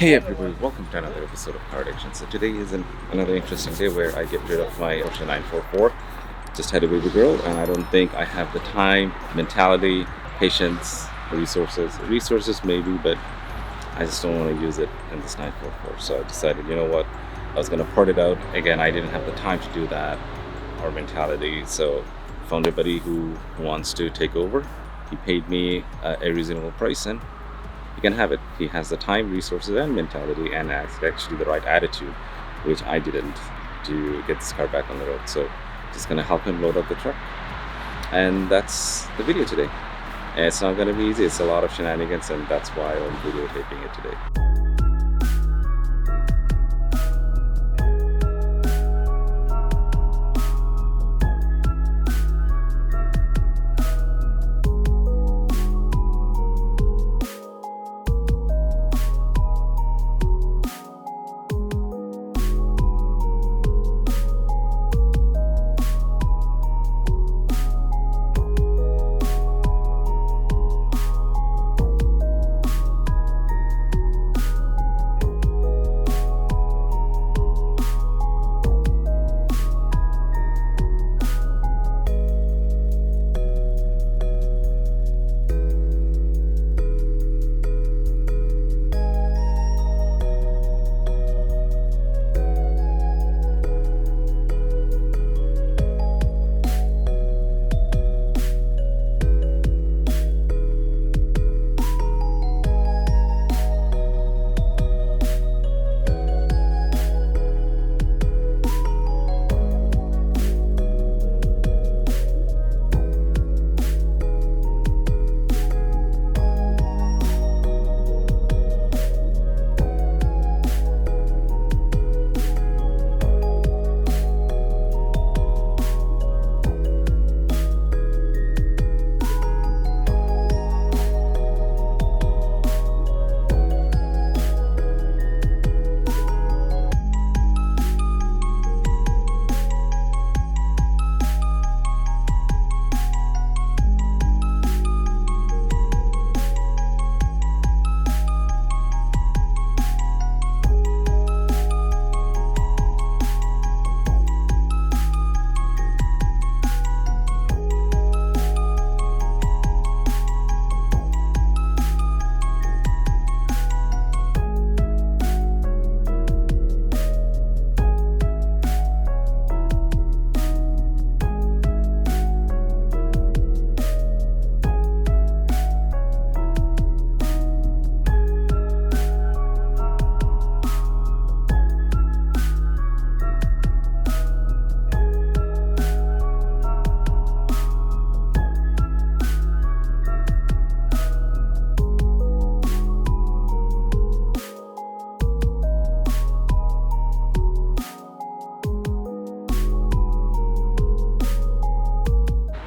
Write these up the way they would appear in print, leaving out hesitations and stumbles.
Hey everybody, welcome to another episode of Car Addiction. So today is another interesting day where I get rid of my Porsche 944. Just had a baby girl and I don't think I have the time, mentality, patience, resources maybe, but I just don't want to use it in this 944. So I decided, you know what, I was going to port it out. Again, I didn't have the time to do that or mentality, so found a buddy who wants to take over. He paid me a reasonable price and he can have it. He has the time, resources, and mentality, and actually the right attitude, which I didn't, to get this car back on the road. So just gonna help him load up the truck, and that's the video today. And it's not gonna be easy. It's a lot of shenanigans, and that's why I'm videotaping it today.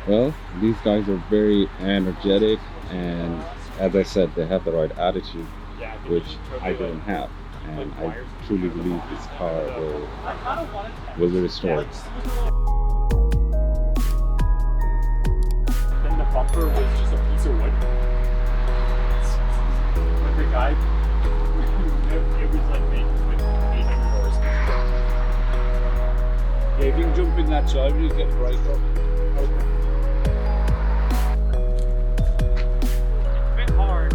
Well, these guys are very energetic, and as I said, they have the right attitude, which I didn't have. And I truly believe this car will be restored. Then the bumper was just a piece of wood. But the guy, it was like made with $800. Yeah, if you can jump in that side, you get right up. Okay. Bit hard.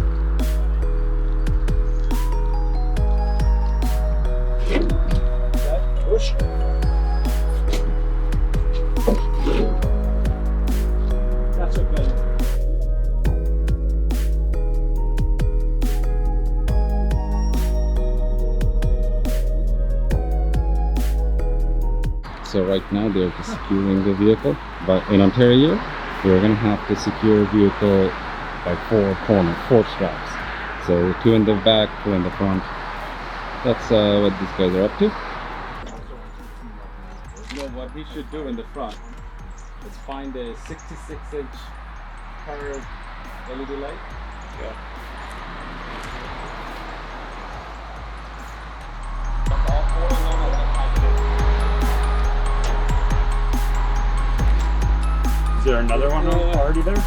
That push. That's okay. So right now they're just securing the vehicle, but in Ontario we're going to have to secure a vehicle by four straps. So 2 in the back, 2 in the front. That's what these guys are up to. You know what we should do in the front is find a 66-inch curved LED light. Yeah. Is there another one already there?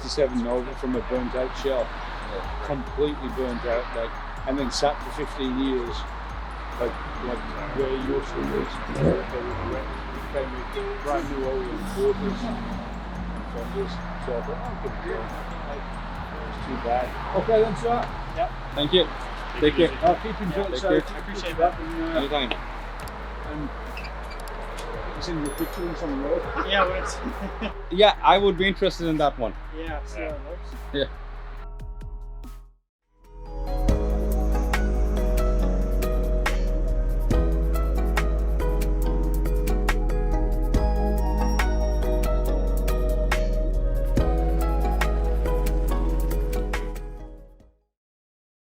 '67 Nova from a burnt out shell, completely burnt out, like, and then sat for 15 years, like where your school is. They came with brand new oil and quarters and fenders. So I thought, oh, good deal. It's too bad. Okay, then, sir. Yeah. Thank you. Take care. I'll keep in touch. Take So care. I appreciate that. Anytime. And send you a picture and something else. Yeah, well, it's, Yeah, I would be interested in that one. yeah, so Yeah.